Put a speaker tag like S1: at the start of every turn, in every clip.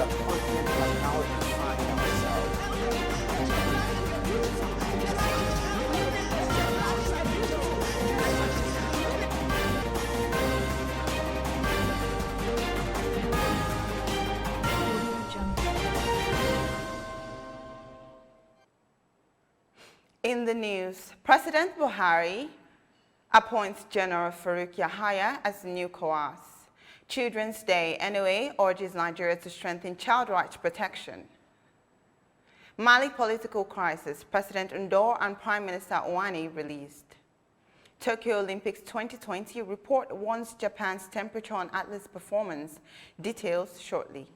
S1: a continent has now defined ourselves.
S2: In the news, President Buhari appoints General Farouk Yahaya as the new COAS. Children's Day, NOA urges Nigeria to strengthen child rights protection. Mali political crisis, President Ndor and Prime Minister Ouani released. Tokyo Olympics 2020 report warns Japan's temperature on Atlas performance. Details shortly.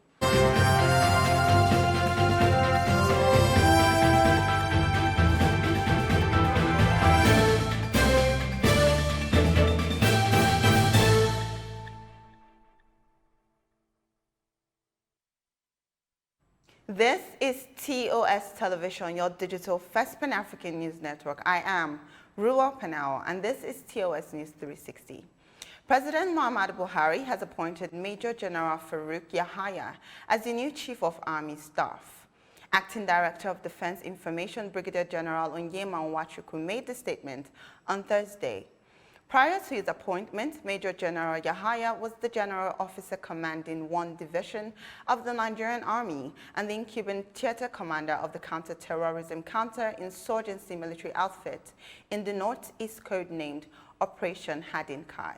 S2: This is TOS Television, your digital first Pan-African news network. I am Ruwa Panao, and this is TOS News 360. President Muhammadu Buhari has appointed Major General Farouk Yahaya as the new Chief of Army Staff. Acting Director of Defense Information Brigadier General Onyema Nwachukwu made the statement on Thursday. Prior to his appointment, Major General Yahaya was the General Officer commanding 1 Division of the Nigerian Army and the Cuban Theater Commander of the Counter-Terrorism Counter-Insurgency Military Outfit in the Northeast, codenamed Operation Hadin Kai.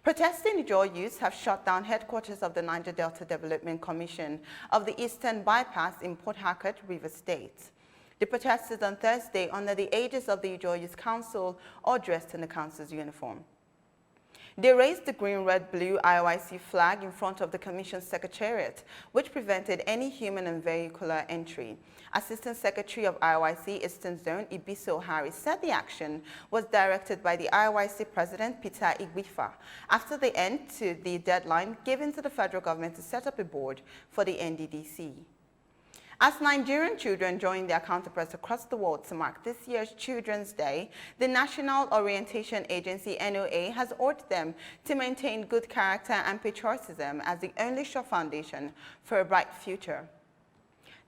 S2: Protesting Ijaw youths have shut down headquarters of the Niger Delta Development Commission of the Eastern Bypass in Port Harcourt, Rivers State. The protesters on Thursday under the aegis of the Ijaw Youth Council or dressed in the council's uniform. They raised the green, red, blue IOIC flag in front of the Commission's Secretariat, which prevented any human and vehicular entry. Assistant Secretary of IOIC Eastern Zone, Ibiso Harris, said the action was directed by the IOIC President, Peter Igbifa, after the end to the deadline given to the federal government to set up a board for the NDDC. As Nigerian children join their counterparts across the world to mark this year's Children's Day, the National Orientation Agency NOA has urged them to maintain good character and patriotism as the only sure foundation for a bright future.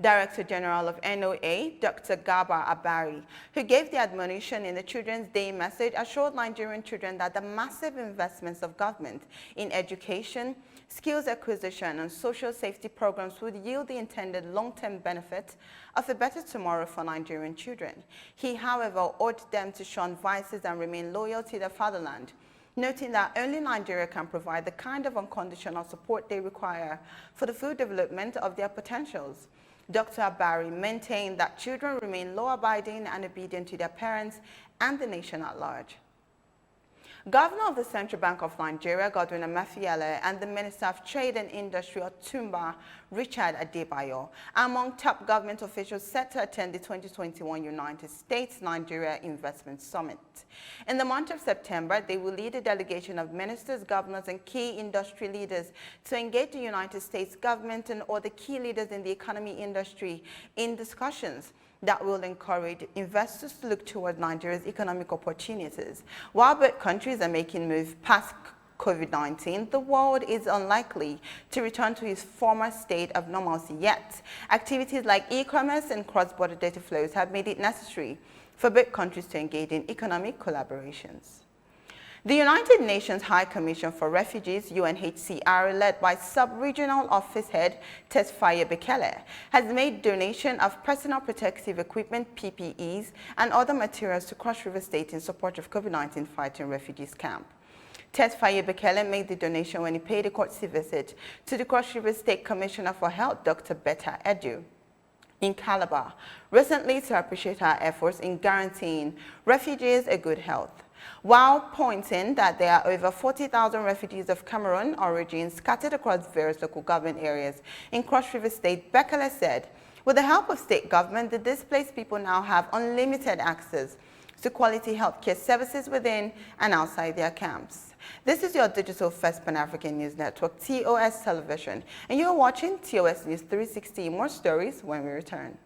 S2: Director General of NOA, Dr. Gaba Abari, who gave the admonition in the Children's Day message, assured Nigerian children that the massive investments of government in education, skills acquisition, and social safety programs would yield the intended long-term benefit of a better tomorrow for Nigerian children. He, however, urged them to shun vices and remain loyal to their fatherland, noting that only Nigeria can provide the kind of unconditional support they require for the full development of their potentials. Dr. Abari maintained that children remain law-abiding and obedient to their parents and the nation at large. Governor of the Central Bank of Nigeria, Godwin Emefiele, and the Minister of Trade and Industry, Otumba Richard Adebayo, among top government officials set to attend the 2021 United States-Nigeria Investment Summit. In the month of September, they will lead a delegation of ministers, governors, and key industry leaders to engage the United States government and other key leaders in the economy industry in discussions that will encourage investors to look toward Nigeria's economic opportunities. While both countries are making moves past COVID-19, the world is unlikely to return to its former state of normalcy yet. Activities like e-commerce and cross-border data flows have made it necessary for both countries to engage in economic collaborations. The United Nations High Commission for Refugees, UNHCR, led by Sub-Regional Office Head Tesfaye Bekele, has made donation of personal protective equipment, PPEs, and other materials to Cross River State in support of COVID-19 fighting refugees camp. Tesfaye Bekele made the donation when he paid a courtesy visit to the Cross River State Commissioner for Health, Dr. Betta Edu, in Calabar, recently to appreciate her efforts in guaranteeing refugees a good health. While pointing that there are over 40,000 refugees of Cameroon origin scattered across various local government areas in Cross River State, Bekele said, with the help of state government, the displaced people now have unlimited access to quality healthcare services within and outside their camps. This is your digital first Pan-African news network, TOS Television, and you're watching TOS News 360. More stories when we return.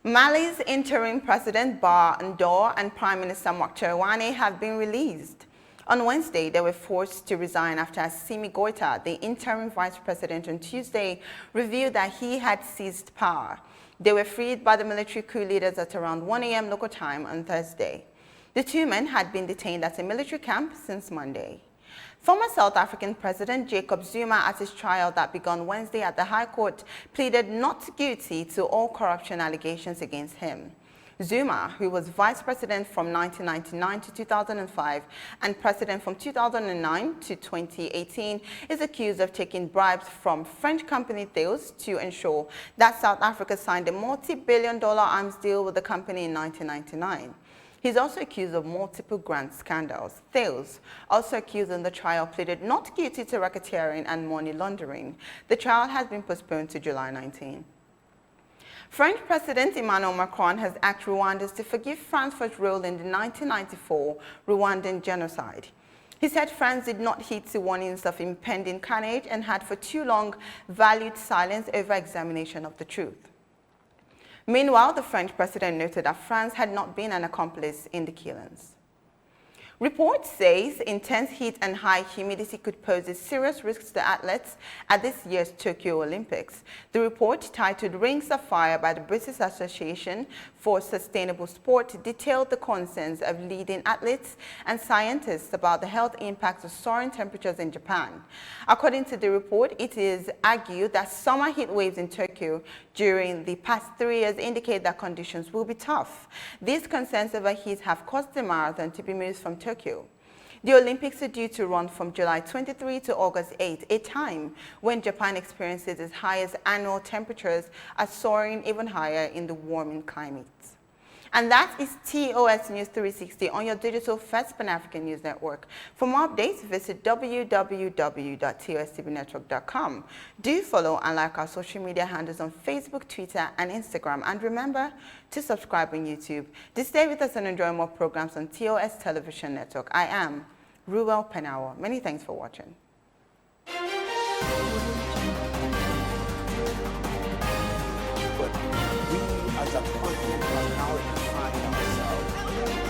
S2: Mali's interim President Bah Ndaw and Prime Minister Mark Cherwane have been released. On Wednesday, they were forced to resign after Assimi Goïta, the interim vice president, on Tuesday revealed that he had seized power. They were freed by the military coup leaders at around 1 a.m. local time on Thursday. The two men had been detained at a military camp since Monday. Former South African President Jacob Zuma, at his trial that began Wednesday at the High Court, pleaded not guilty to all corruption allegations against him. Zuma, who was vice president from 1999 to 2005 and president from 2009 to 2018, is accused of taking bribes from French company TOS to ensure that South Africa signed a multi-billion-dollar arms deal with the company in 1999. He's also accused of multiple grant scandals. TOS, also accused in the trial, pleaded not guilty to racketeering and money laundering. The trial has been postponed to July 19. French President Emmanuel Macron has asked Rwandans to forgive France for its role in the 1994 Rwandan genocide. He said France did not heed to warnings of impending carnage and had for too long valued silence over examination of the truth. Meanwhile, the French president noted that France had not been an accomplice in the killings. Reports say intense heat and high humidity could pose a serious risk to athletes at this year's Tokyo Olympics. The report, titled Rings of Fire by the British Association for Sustainable Sport, detailed the concerns of leading athletes and scientists about the health impacts of soaring temperatures in Japan. According to the report, it is argued that summer heat waves in Tokyo during the past 3 years indicate that conditions will be tough. These concerns over heat have caused the marathon to be moved from Tokyo. The Olympics are due to run from July 23 to August 8, a time when Japan experiences its highest annual temperatures are soaring even higher in the warming climate. And that is TOS News 360 on your digital first Pan-African news network. For more updates, visit www.TOSTVNetwork.com. Do follow and like our social media handles on Facebook, Twitter, and Instagram. And remember to subscribe on YouTube. To stay with us and enjoy more programs on TOS Television Network. I am Ruel Penawa. Many thanks for watching.
S1: But we as a country right now find ourselves